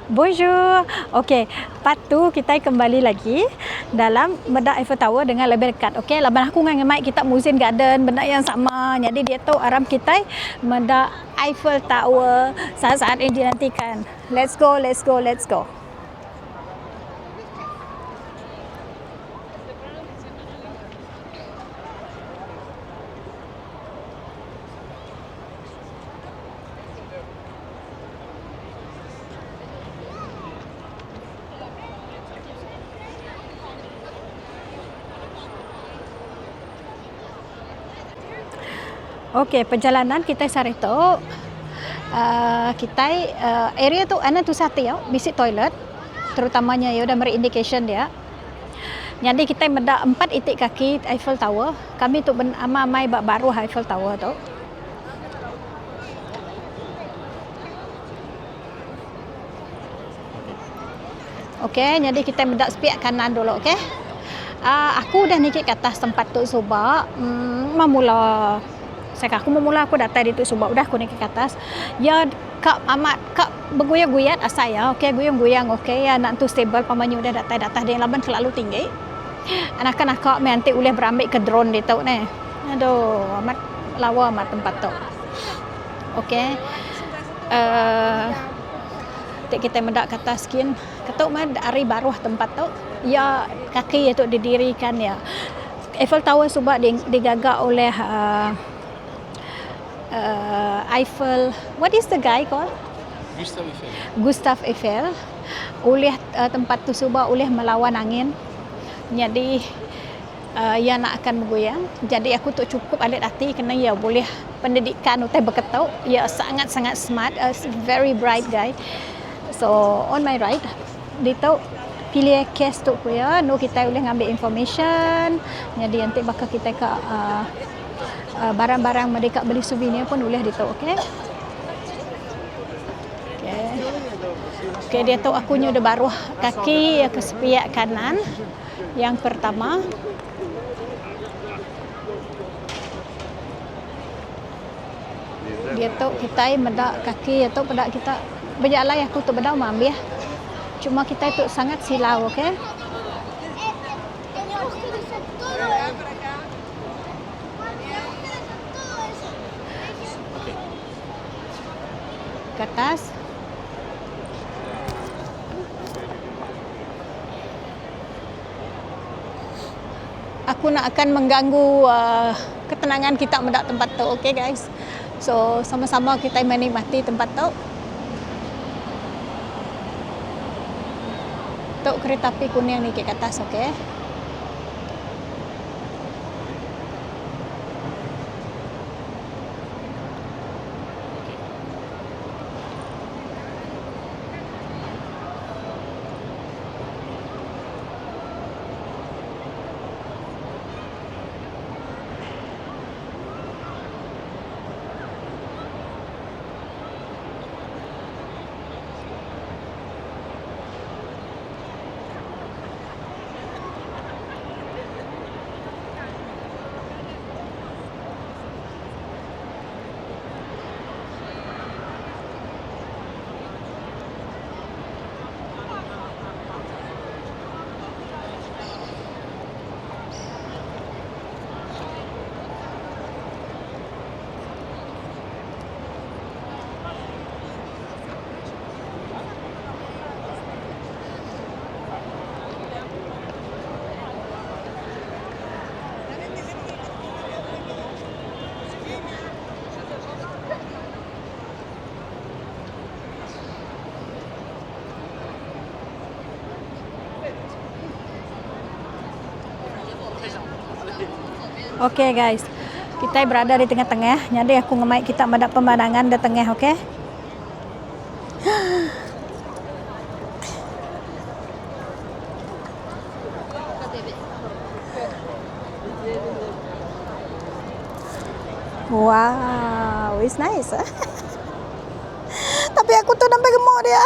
Bonjour. Okey, lepas tu kita kembali lagi dalam bedak Eiffel Tower dengan lebih dekat. Okey, laban aku dengan Mike kita Museum Garden benda yang sama. Jadi dia tu aram kita bedak Eiffel Tower saat-saat ini dinantikan. Let's go, let's go, let's go. Okey, perjalanan kita sehari tu kita area tu ana tu satu ya, visit toilet terutamanya ya udah beri indication dia. Jadi kita mendak 4 itik kaki Eiffel Tower. Kami tu amai baru Eiffel Tower tu. Okey, jadi kita mendak sepiak kanan dulu, okey. Aku dah naik ke atas tempat tu sebab memula aku datang di tu sebab udah aku naik ke atas. Ya kak bergoyang-goyang asal ya. Okey, goyang-goyang okey. Ya nak tu stable pamannya udah datang dia laban terlalu tinggi. Anak-anak kak nanti boleh berambil ke drone dia tu ni. Aduh, amat lawa amat tempat tu. Okey. Kita mendak ke atas skin. Ketuk hari baru tempat tu. Ya kaki itu didirikan ya. Eiffel Tower sebab digagak oleh Eiffel. What is the guy called? Gustave Eiffel. Oleh tempat tu sebab oleh melawan angin. Jadi ia nak akan bergoyang. Jadi aku tu cukup alit hati kena ya boleh pendidikan utai berketuk. Ya sangat-sangat smart, very bright guy. So on my right, dia tu pilih case tu ya. No kita boleh ngambil information. Jadi nanti bakal kita ke barang-barang mereka beli souvenir pun boleh di tu, okey. Okey, dia tu akunya udah baru kaki ke sepiak kanan yang pertama. Dia tu kita mendak kaki itu pada kita berjalan aku tu bedak ambil. Cuma kita itu sangat silau, okey. Ke atas. Aku nak akan mengganggu ketenangan kita mendak tempat tu, okey guys. So sama-sama kita menikmati tempat tu. Tu kereta api kuning ni ke atas, okey. Okey guys, kita berada di tengah-tengah. Jadi aku ngemai kita mendapat pemandangan di tengah, okey? Wow, it's nice. Tapi aku tu nampak gemuk dia.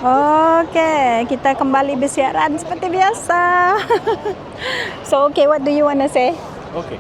Okey, kita kembali bersiaran seperti biasa. So, okay, what do you want to say? Okay.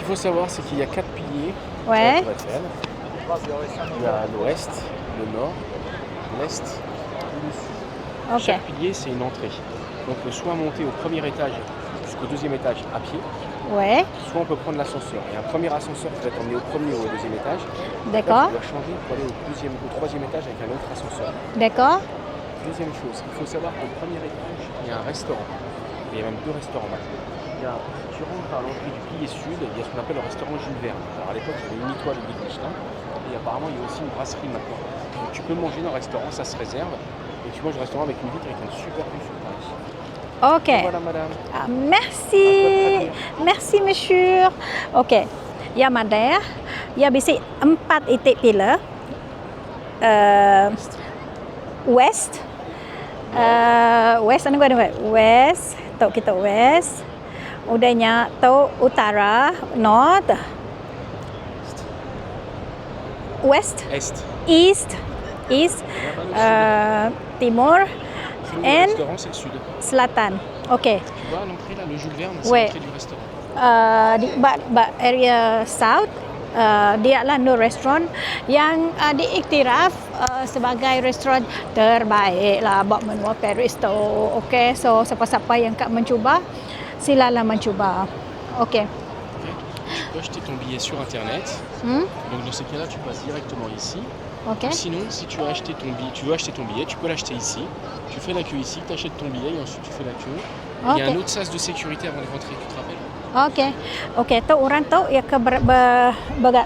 faut savoir, c'est qu'il y a 4 piliers Ouais. de la Tour Eiffel. Il y a l'ouest, le nord, l'est et le sud. Ok. Chaque pilier, c'est une entrée. Donc, soit monter au premier étage jusqu'au deuxième étage à pied, Ouais. soit on peut prendre l'ascenseur. Il y a un premier ascenseur qui va t'emmener au premier ou au deuxième étage. D'accord. Là, tu dois changer pour aller au troisième étage avec un autre ascenseur. D'accord. Deuxième chose, il faut savoir qu'au premier étage, il y a un restaurant. Il y a même 2 restaurants maintenant. Tu rentres par l'entrée du pilier sud, il y a ce qu'on appelle le restaurant Jules Verne. Alors à l'époque, il y avait une étoile au guide Michelin. Et apparemment, il y a aussi une brasserie maintenant. Donc tu peux manger dans le restaurant, ça se réserve. Et tu manges au restaurant avec une vitre avec un super vue sur Paris. Ok. Voilà, madame. Merci. Merci, monsieur. Ok. Ya Madaya, ya bisi 4 titik pilar. West. West, ano ba? West. Tok kita west. Udahnya tok utara, north. West. Est. East. Timur. Le And restaurant, c'est le sud. selatan. Ok. Tu vois à l'entrée, là, le Jules Verne, c'est Ouais. l'entrée du restaurant. Di area south, dia adalah Nur Restaurant yang diiktiraf sebagai restoran terbaik lah buat menua Paris tu. Okay, so siapa-siapa yang nak mencuba, silalah mencuba. Okay. Tu peux acheter ton billet sur internet. Donc dans ces cas-là, tu passes directement ici. Okay. Sinon, si tu veux acheter ton billet, tu peux l'acheter ici. Tu fais la queue ici, tu achètes ton billet et ensuite tu fais la queue. Il y a un autre sas de sécurité avant de rentrer, tu te rappelles? Okey. Okey, tu orang tu ia ke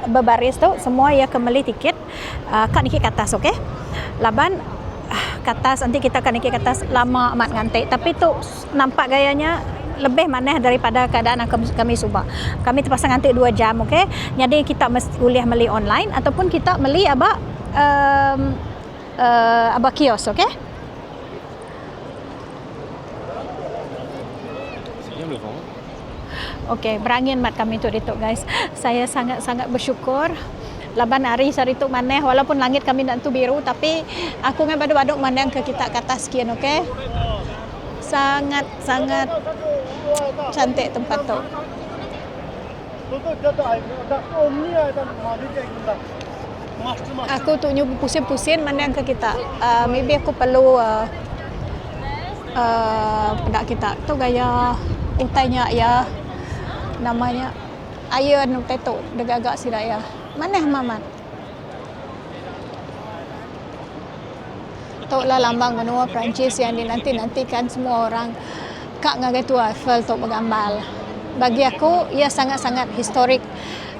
berbaris tu semua ia ke beli tiket kat naik ke atas, okey? Laban ke atas nanti kita akan naik ke atas lama amat ngantik, tapi tu nampak gayanya lebih maneh daripada keadaan kami subah. Kami terpaksa ngantik 2 jam, okey? Jadi kita mesti boleh beli online ataupun kita beli aba kios, okey? C'est bien le vent. Okey, berangin mat kami tu dituk guys. Saya sangat-sangat bersyukur. Laban hari sarituk maneh walaupun langit kami nak tu biru tapi aku ngan baduk-baduk mandang ke kita ke atas sekian, okey? Sangat-sangat cantik tempat tu. Aku tu nyu pusing-pusing mandang ke kita. Maybe aku perlu pada kita tu gaya utainya ya namanya air nu teto degagak sidaya. Maneh mamat. Tok lah lambang benua Perancis yang dinanti-nantikan semua orang. Kak ngagai tu Eiffel tok bergambar. Bagi aku ia sangat-sangat historik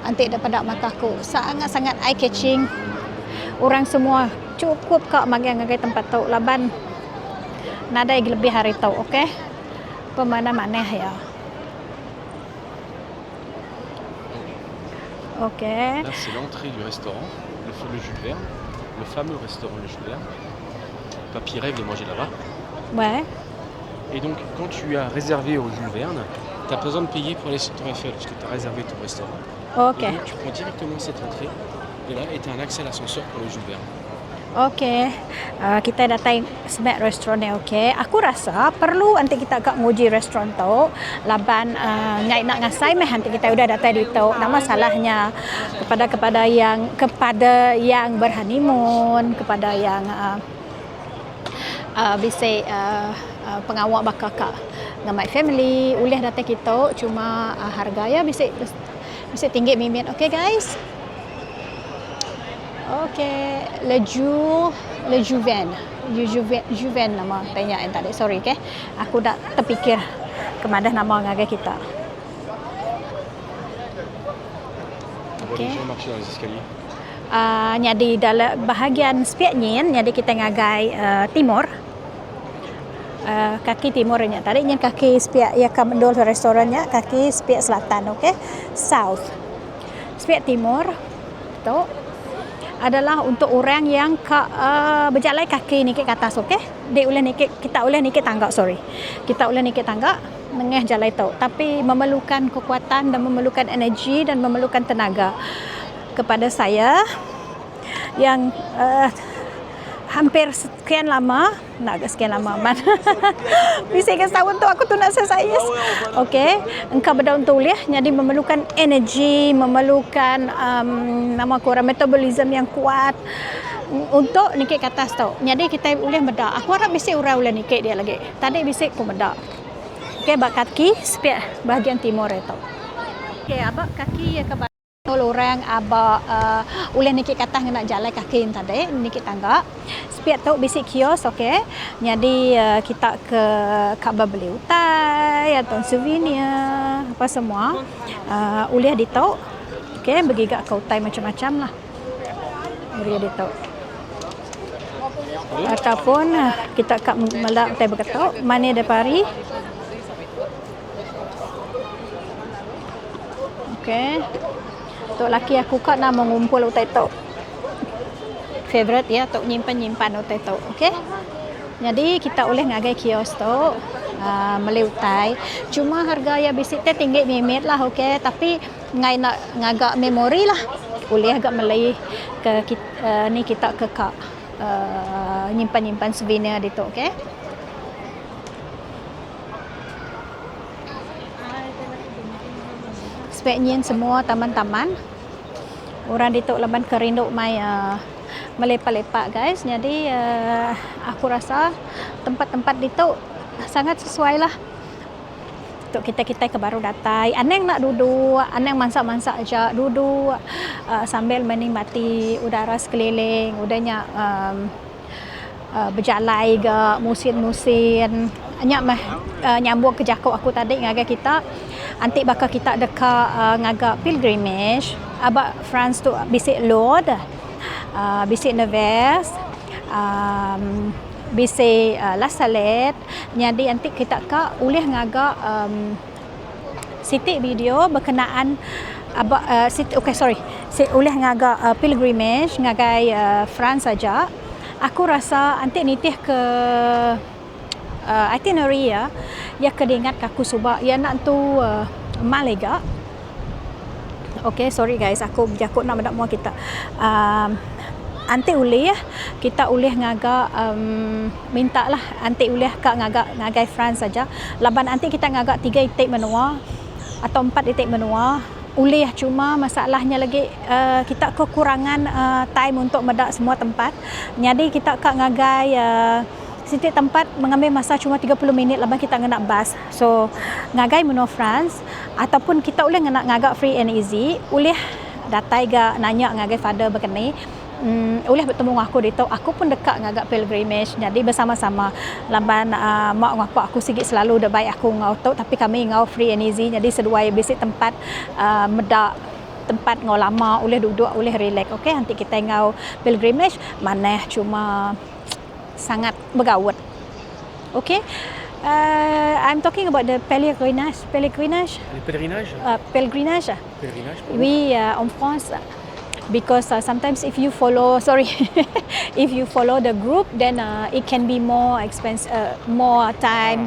antik daripada mataku. Sangat-sangat eye catching. Orang semua cukup kak ngagai tempat tok laban. Nada lebih hari tau, okey? Pemana maneh ya. Ok. Là, c'est l'entrée du restaurant, le Jules Verne, le fameux restaurant le Jules Verne. Papy rêve de manger là-bas. Ouais. Et donc, quand tu as réservé au Jules Verne, tu n'as pas besoin de payer pour aller sur Tour Eiffel parce que tu as réservé ton restaurant. Ok. Et donc, tu prends directement cette entrée et là, tu as un accès à l'ascenseur pour le Jules Verne. Okey, kita datang semak restoran ni, okey. Aku rasa perlu nanti kita agak nguji restoran tu. Laban ngai nak ngasai meh nanti kita udah datang di tu. Nama salahnya kepada yang berhoneymoon, kepada yang bisa pengawal bakal kak ngamai family, boleh datang kita. Cuma harga ya bisa tinggi mimin. Okey guys. Okey, le Juven nama tanya yang tadi. Sorry, okey. Aku dah terfikir kemana nama ngagai kita. Okey. On va marcher dans les escaliers. Jadi dalam bahagian sepiak nyen, jadi kita ngagai timur. Kaki timurnya tadi nyen kaki sepiak ya kamendol restorannya kaki sepiak selatan, okey. South. Sepiak timur tu adalah untuk orang yang berjalan kaki naik ke atas, okey. Kita boleh naik tangga, sorry. Kita boleh naik tangga mengeh jalan itu, tapi memerlukan kekuatan dan memerlukan energi dan memerlukan tenaga. Kepada saya yang hampir sekian lama, nak sekian lama man. Bisik ke setahun tu aku tu nak selesai. Okey, engkau berdaun tulis jadi memerlukan energi, memerlukan nama korang metabolism yang kuat untuk nikik ke atas tau. Jadi kita boleh bedak. Aku harap bisik urang boleh nikik dia lagi. Tadi bisik aku bedak. Okey, bak kaki sepiak bahagian timur itu. Okey, abak kaki ya ke orang abak boleh nikik kata nak jalan kaki tadi nikik tangga sepiat tu bisik kios okey jadi kita ke Kaabah beli utai atau souvenir apa semua boleh di tu okey bergigak ke utai macam-macam lah boleh di tu ataupun kita kat melak utai berketuk mana ada pari okey. Tok laki aku kat nak mengumpul utai tok. Favorite ya, tok nyimpan utai tok. Okey. Jadi kita boleh ngagai kios tok. Beli utai. Cuma harga ya bisik teh tinggi mimet lah okey, tapi ngai nak ngagak memori lah. Boleh agak melai ke ni kita ke kak nyimpan souvenir di tok okey. Speknya semua taman-taman orang dituk leban kerinduk mai melepak-lepak guys jadi aku rasa tempat-tempat dituk sangat sesuai lah untuk kita ke baru datai aneng nak duduk aneng mansak-mansak aja duduk sambil menikmati udara sekeliling udahnya berjalai ke musim-musim nyambung ke jakok aku tadi ngagai kita antik bakal kita dekat ngagak pilgrimage abak France tu bisik Lourdes bisik Nevers bisik La Salette jadi antik kita kak boleh ngagak sitik video berkenaan abak boleh ngagak pilgrimage ngagai France saja aku rasa antik nitih ke itinerary ya kedingat aku subak ya nak tu Malaga. Okey, sorry guys, aku berjakut nak mendak muat kita. Antik boleh kita boleh ngagak minta lah antik boleh kak ngagai France saja. Laban antik kita ngagak 3 itik menua atau 4 itik menua. Boleh cuma masalahnya lagi kita kekurangan time untuk mendak semua tempat. Jadi kita kak ngagai setiap tempat mengambil masa cuma 30 minit lepas kita nak bas. So, ngagai menua France ataupun kita boleh nak ngagak free and easy, boleh datai ga nanya ngagai father begini. Boleh bertemu dengan aku di tu. Aku pun dekat ngagak pilgrimage. Jadi bersama-sama laban mak ngapak aku sikit selalu dah baik aku ngau tu tapi kami ngau free and easy. Jadi seduai basic tempat medak tempat ngau lama, boleh duduk, boleh relax. Okey, nanti kita ngau pilgrimage mana cuma sangat bergawat. Okay. I'm talking about the pèlerinage. Les pèlerinages Pèlerinage. Pèlerinage Oui, en France. Because sometimes if you follow, if you follow the group, then it can be more expensive, more time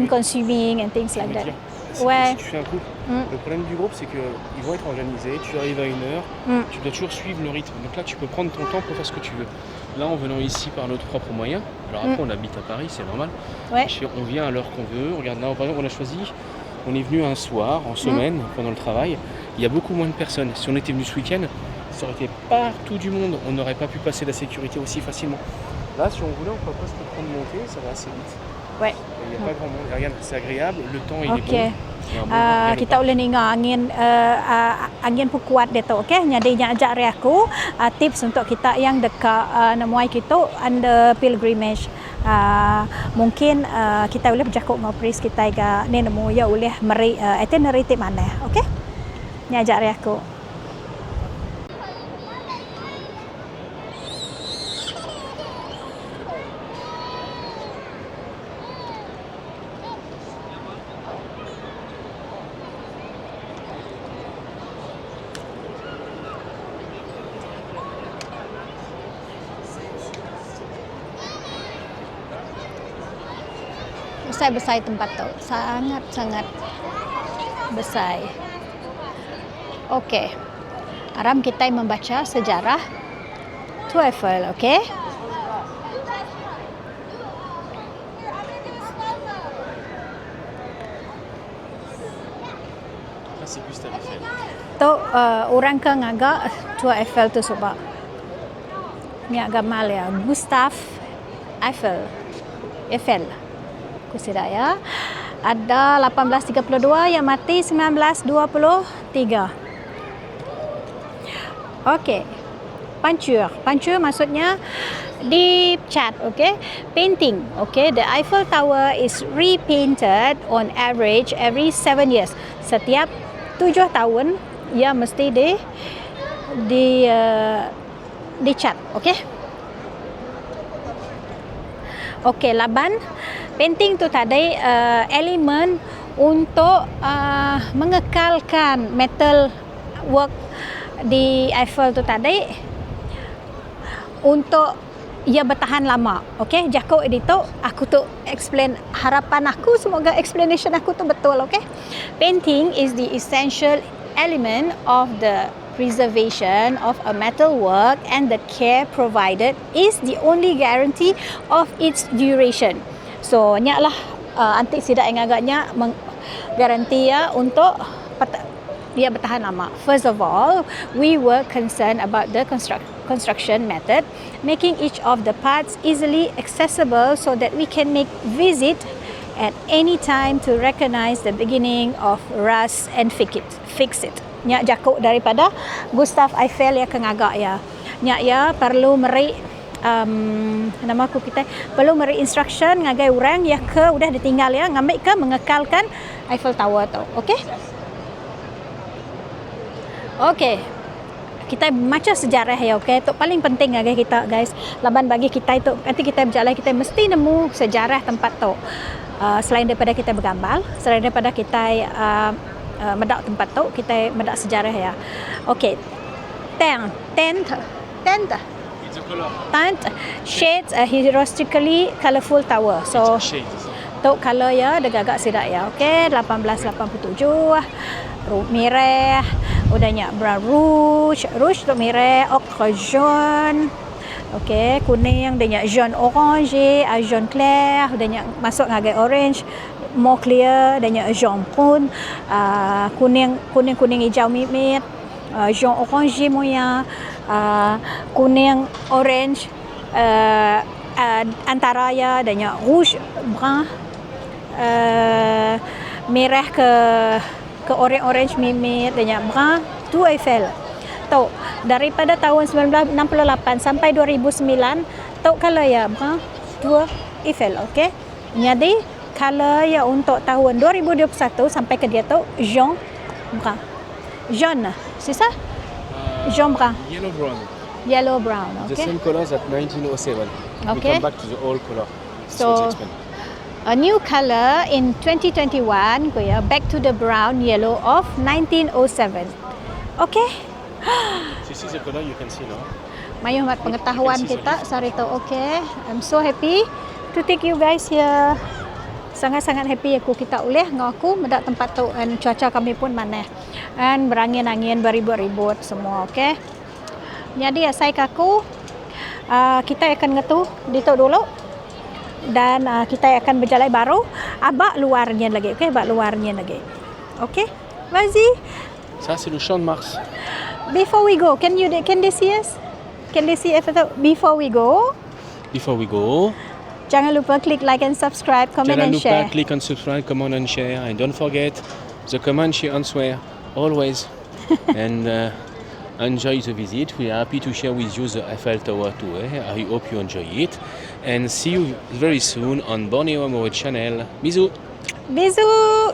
consuming and things like that. Ouais. Si tu fais un groupe, le problème du groupe c'est qu'ils vont être organisés, tu arrives à une heure, tu dois toujours suivre le rythme. Donc là tu peux prendre ton temps pour faire ce que tu veux. Là en venant ici par nos propres moyens, alors après on habite à Paris, c'est normal, ouais. On vient à l'heure qu'on veut, regarde là par exemple on a choisi, on est venu un soir, en semaine, pendant le travail, il y a beaucoup moins de personnes. Si on était venu ce week-end, ça aurait été partout du monde, on n'aurait pas pu passer la sécurité aussi facilement. Là si on voulait on peut presque prendre monter, ça va assez vite. Ouais. Il n'y a pas grand monde, regarde c'est agréable, le temps il est bon. Kita boleh dengar angin pun kuat dia tu okey jadi yang ajak aku tips untuk kita yang dekat nemuai kita under pilgrimage mungkin kita boleh berjakut dengan pris kita ni nemu ya boleh meri itinerary tip mana okey ni ajak aku. Besar tempat tu sangat besar. Okey. Aram kita membaca sejarah Tour Eiffel, okey? tu orang ke ngagak Tour Eiffel tu sebab ni gamal ya Gustav Eiffel kusida ya. Ada 1832 yang mati 1923. Okey. Pancur maksudnya dicat, okay? Painting, okay? The Eiffel Tower is repainted on average every 7 years. Setiap 7 tahun ia mesti dicat, okay? Okay, laban painting tu tadi elemen untuk mengekalkan metal work di Eiffel tu tadi untuk ia bertahan lama. Okey, Jakob editor, aku tu explain harapan aku, semoga explanation aku tu betul, okey. Painting is the essential element of the preservation of a metal work, and the care provided is the only guarantee of its duration. So, nyaklah antik sidak yang agaknya garanti ya untuk dia bertahan lama. First of all, we were concerned about the construction method, making each of the parts easily accessible so that we can make visit at any time to recognize the beginning of rust and fix it. Nyak Jakob daripada Gustav Eiffel ya kengagak ya. Nyak ya perlu meri nama aku kita perlu meri instruction ngagai orang ya ke udah ditinggal ya ngambil ke mengekalkan Eiffel Tower tu. Okey? Okey. Kita baca sejarah ya, okey. Itu paling penting agak kita guys. Laban bagi kita itu nanti kita berjalan kita mesti nemu sejarah tempat tu. Selain daripada kita bergambar, selain daripada kita medak tempat tu, kita medak sejarah ya. Okey. Tent. Tent shades a historically colourful tower. So tu color ya agak sidak ya. Okey, 1887. Merah, udahnya brown rouge tu merah, ochre jaune. Okey, kuning udahnya jaune orange, jaune clair, udahnya masuk ngagai orange, more clear, udahnya jaune brun, kuning hijau mimit, jaune orange moya, kuning orange, antara ya udahnya rouge brun, merah ke orange mimit dan brun. Tour Eiffel tu daripada tahun 1968 sampai 2009 tu color ya brun Tour Eiffel. Okey, jadi color ya untuk tahun 2021 sampai ke dia tu jaune brun, jaune c'est ça, jaune brun, yellow brown. The Okay, same colors at 1907. We Okay. come back to the old color. So, a new color in 2021, kuya, back to the brown yellow of 1907. Okay. This is the color you can see now. Mayumat pengetahuan kita sari tu. Okay. I'm so happy to take you guys here. Sangat-sangat happy aku kita boleh ngaku medak tempat tu, dan cuaca kami pun maneh. Dan berangin-angin beribut-ribut semua, okay. Jadi saya kaku kita akan ngetu di tu dulu. Dan kita akan berjalan baru abak luarnya lagi, okey, abak luarnya lagi. Okey, vas-y. Ça c'est le champ de Mars. Before we go, can they see us? Can they see us before we go? Before we go, Jangan lupa klik like and subscribe, comment jangan and lupa share. click on subscribe, comment and share, and don't forget the comment, share and swear always. And enjoy the visit. We are happy to share with you the Eiffel Tower tour. I hope you enjoy it, and see you very soon on Borneo Amore channel. Bisous. Bisous.